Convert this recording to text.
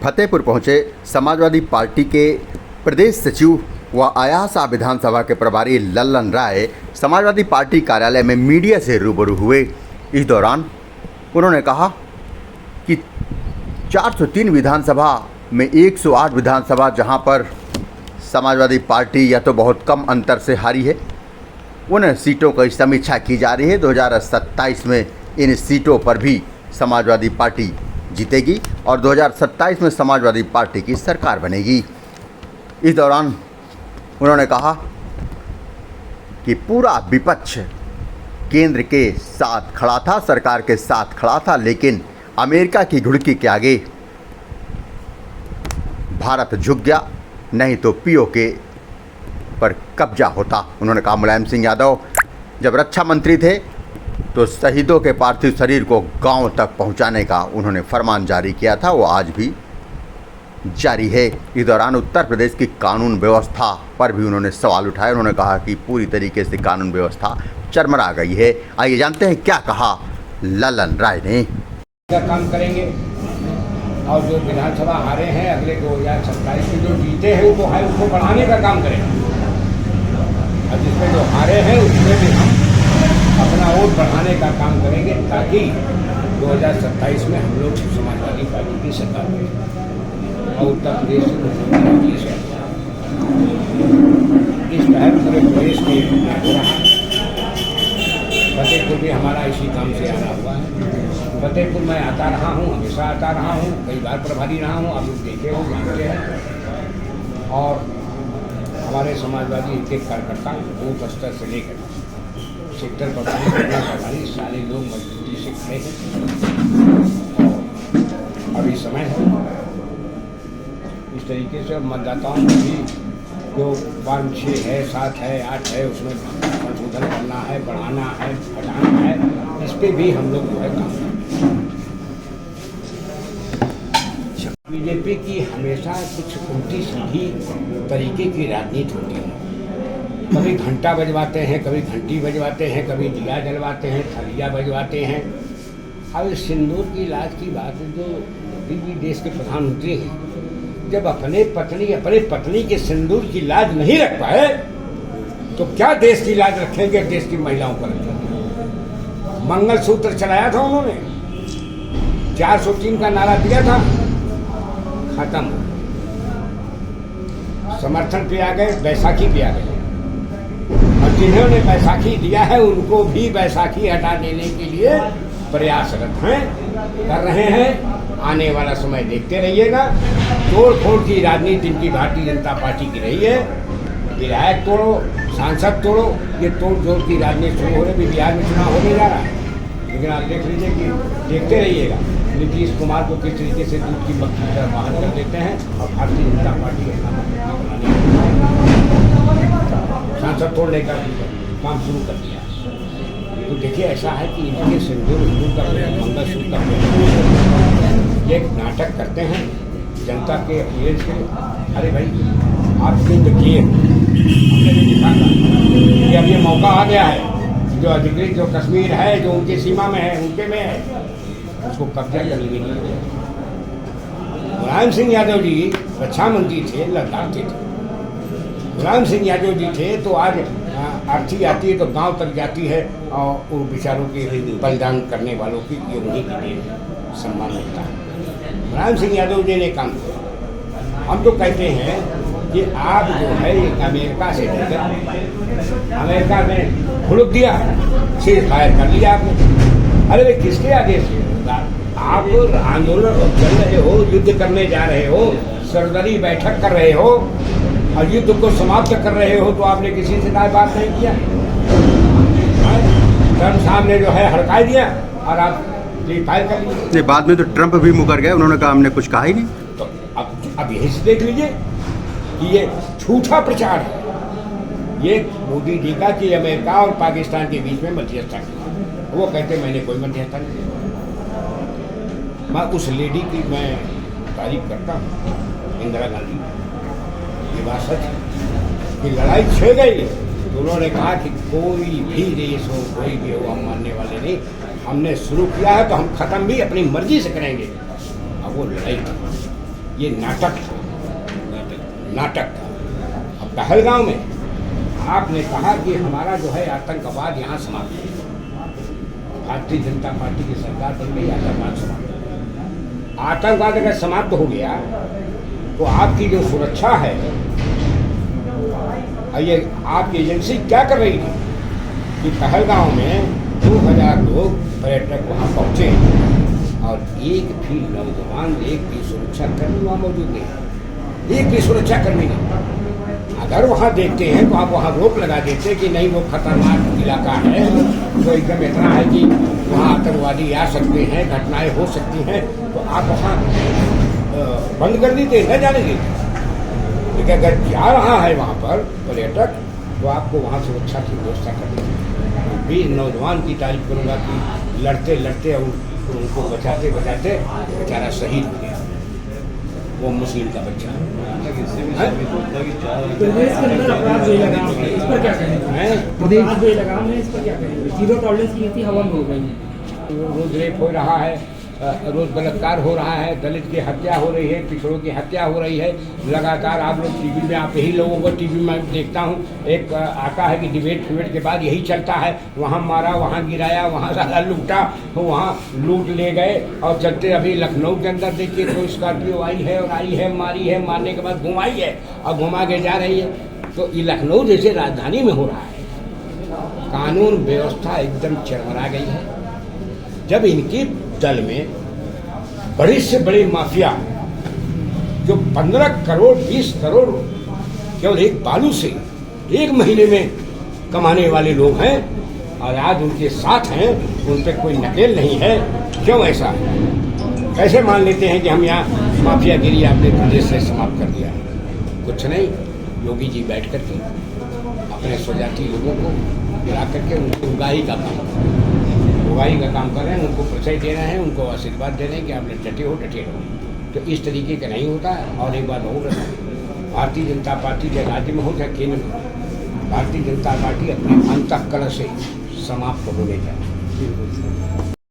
फतेहपुर पहुंचे समाजवादी पार्टी के प्रदेश सचिव व अयासा विधानसभा के प्रभारी लल्लन राय समाजवादी पार्टी कार्यालय में मीडिया से रूबरू हुए। इस दौरान उन्होंने कहा कि 403 विधानसभा में 108 विधानसभा जहां पर समाजवादी पार्टी या तो बहुत कम अंतर से हारी है, उन सीटों की समीक्षा की जा रही है। 2027 में इन सीटों पर भी समाजवादी पार्टी जीतेगी और 2027 में समाजवादी पार्टी की सरकार बनेगी। इस दौरान उन्होंने कहा कि पूरा विपक्ष केंद्र के साथ खड़ा था, सरकार के साथ खड़ा था, लेकिन अमेरिका की घुड़की के आगे भारत झुक गया, नहीं तो पीओके पर कब्जा होता। उन्होंने कहा मुलायम सिंह यादव जब रक्षा मंत्री थे तो शहीदों के पार्थिव शरीर को गांव तक पहुंचाने का उन्होंने फरमान जारी किया था, वो आज भी जारी है। इस दौरान उत्तर प्रदेश की कानून व्यवस्था पर भी उन्होंने सवाल उठाए। उन्होंने कहा कि पूरी तरीके से कानून व्यवस्था चरमरा गई है। आइए जानते हैं क्या कहा लल्लन राय ने। काम करेंगे और जो विधानसभा हारे हैं अगले 2027 में जो जीते हैं वो है उसको बढ़ाने का काम करेंगे और जिसमें जो हारे हैं उसमें भी हम अपना वोट बढ़ाने का काम करेंगे ताकि 2027 में हम लोग समाजवादी पार्टी की सरकार बने और उत्तर प्रदेश से इस तहत पूरे प्रदेश में हो रहा। फतेहपुर भी हमारा इसी काम से आना हुआ है। फतेहपुर मैं आता रहा हूँ, हमेशा आता रहा हूँ, कई बार प्रभारी रहा हूँ, आप लोग देखे हो, जानते हैं। और हमारे समाजवादी एक कार्यकर्ता बूथ स्तर से लेकर सेक्टर प्रभारी सारे लोग मजबूती से खड़े हैं। और अभी समय है इस तरीके से मतदाताओं को भी जो 5, 6 है, 7 है, 8 है, उसमें संशोधन करना है, बढ़ाना है, हटाना है, इस पे भी हम लोग जो है काम करते हैं। बीजेपी की हमेशा कुछ उल्टी सीधी तरीके की राजनीति होती है। कभी घंटा बजवाते हैं, कभी घंटी बजवाते हैं, कभी दिया जलवाते हैं, थलिया बजवाते हैं। अब इस सिंदूर की लाज की बात जो भी देश के प्रधानमंत्री हैं, जब अपने पत्नी के सिंदूर की लाज नहीं रख पाए तो क्या देश की लाज रखेंगे, देश की महिलाओं पर रखेंगे। मंगलसूत्र चलाया था उन्होंने, 403 का नारा दिया था, खत्म। समर्थन पे आ गए, बैसाखी पे आ गए और जिन्होंने बैसाखी दिया है उनको भी बैसाखी हटा देने के लिए प्रयासरत हैं, कर रहे हैं। आने वाला समय देखते रहिएगा। तोड़ फोड़ की राजनीति इनकी भारतीय जनता पार्टी की रही है। विधायक तोड़ो, सांसद तोड़ो, ये तोड़ जोड़ की राजनीति शुरू हो रही है। बिहार में चुनाव होने जा रहा है, लेकिन आप देख लीजिए कि देखते रहिएगा नीतीश कुमार को किस तरीके से दूध की मक्खी की तरह बाहर कर देते हैं और भारतीय जनता पार्टी के सांसद तोड़ने का काम शुरू कर दिया। तो देखिए ऐसा है कि इनके सिंदूर हिंदू करते हैं, मंगलसूत्र करते हैं, ये नाटक करते हैं जनता के अपील से। अरे भाई आप युद्ध किए, हमने भी दिखा था कि अब ये मौका आ गया है, जो अधिकृत जो कश्मीर है, जो उनकी सीमा में है, उनके में है, उसको कब्जा करने के लिए। मुलायम सिंह यादव जी रक्षा मंत्री थे, लद्दाख थे। मुलायम सिंह यादव जी थे तो आज अर्थी आती है तो गांव तक जाती है और उन बेचारों के बलिदान करने वालों की ये उन्हीं के लिए सम्मान मिलता है। मुलायम सिंह यादव जी ने काम किया। हम तो कहते हैं कि आप जो है अमेरिका से लेकर अमेरिका में खुलक दिया, सीज फायर कर लिया आपने। अरे भाई किसके आदेश से? आप आंदोलन चल रहे हो, युद्ध करने जा रहे हो, सरदरी बैठक कर रहे हो और युद्ध को समाप्त कर रहे हो, तो आपने किसी से बात नहीं किया। ट्रंप साहब ने जो है हड़का दिया और आप फाइल कर लीजिए। बाद में तो ट्रंप भी मुकर गए, उन्होंने कहा हमने कुछ कहा ही नहीं। तो अब यही से देख लीजिए कि ये झूठा प्रचार है। ये मोदी जी का कि अमेरिका और पाकिस्तान के बीच में मध्यस्थता की, वो कहते मैंने कोई मध्यस्थता नहीं किया। मैं उस लेडी की मैं तारीफ करता हूँ, इंदिरा गांधी। ये बात सच है कि लड़ाई छिड़ गई तो उन्होंने कहा कि कोई भी देश हो, कोई भी हो, हम मानने वाले नहीं। हमने शुरू किया है तो हम ख़त्म भी अपनी मर्जी से करेंगे। अब वो लड़ाई ये नाटक था। अब पहलगांव में आपने कहा कि हमारा जो है आतंकवाद यहाँ समाप्त है। भारतीय जनता पार्टी की सरकार बन गई, आतंकवाद समाप्त हो गया। आतंकवाद अगर समाप्त हो गया तो आपकी जो सुरक्षा है, ये आपकी एजेंसी क्या कर रही थी कि पहलगांव में 2000 लोग पर्यटक वहाँ पहुँचे और एक भी नौजवान, एक भी सुरक्षा कर्मी वहाँ मौजूद नहीं, एक भी सुरक्षा कर्मी नहीं। अगर वहाँ देखते हैं तो आप वहाँ रोक लगा देते कि नहीं वो खतरनाक इलाका है, तो एकदम इतना है कि वहाँ आतंकवादी आ सकते हैं, घटनाएं हो सकती हैं, तो आप वहाँ बंद कर देते, न जाने देते। लेकिन अगर जा रहा है वहाँ पर पर्यटक तो आपको वहाँ सुरक्षा की व्यवस्था करनी चाहिए। भी नौजवान की तारीफ करूँगा कि लड़ते लड़ते और उनको बचाते बचाते बेचारा शहीद हो गया, वो मुस्लिम का बच्चा है। प्रदेश के अंदर अपराध बेलगाम है, इस पर क्या कहेंगे? अपराध बेलगाम है, इस पर क्या कहेंगे? जीरो टॉलरेंस की नीति हवा में हो गई है। रोज रेप हो रहा है, रोज बलात्कार हो रहा है, दलित की हत्या हो रही है, पिछड़ों की हत्या हो रही है। लगातार आप लोग टीवी में, आप यही लोगों को टीवी में देखता हूँ, एक आता है कि डिबेट के बाद यही चलता है, वहाँ मारा, वहाँ गिराया, वहाँ सारा लूटा, वहाँ लूट ले गए। और चलते अभी लखनऊ के अंदर देखिए तो स्कॉर्पियो आई है और आई है, मारी है, मारने के बाद घुमाई है और घुमा के जा रही है। तो ये लखनऊ जैसे राजधानी में हो रहा है, कानून व्यवस्था एकदम चरमरा गई है। जब इनके दल में बड़े से बड़े माफिया जो 15 करोड़ 20 करोड़ केवल एक बालू से एक महीने में कमाने वाले लोग हैं और आज उनके साथ हैं, उन पर कोई नकेल नहीं है, क्यों ऐसा है? कैसे मान लेते हैं कि हम यहाँ माफियागिरी आपने प्रदेश से समाप्त कर दिया है? कुछ नहीं, योगी जी बैठ करके अपने स्वजाति लोगों को मिला करके उनको उगाही का काम कर रहे हैं, उनको परिचय दे रहे हैं, उनको आशीर्वाद दे रहे हैं कि आप डटे रहो। तो इस तरीके का नहीं होता है। और एक बात और है, भारतीय जनता पार्टी के राज्य में हो चाहे केंद्र में, भारतीय जनता पार्टी अपने अंतःकरण से समाप्त होने जाए।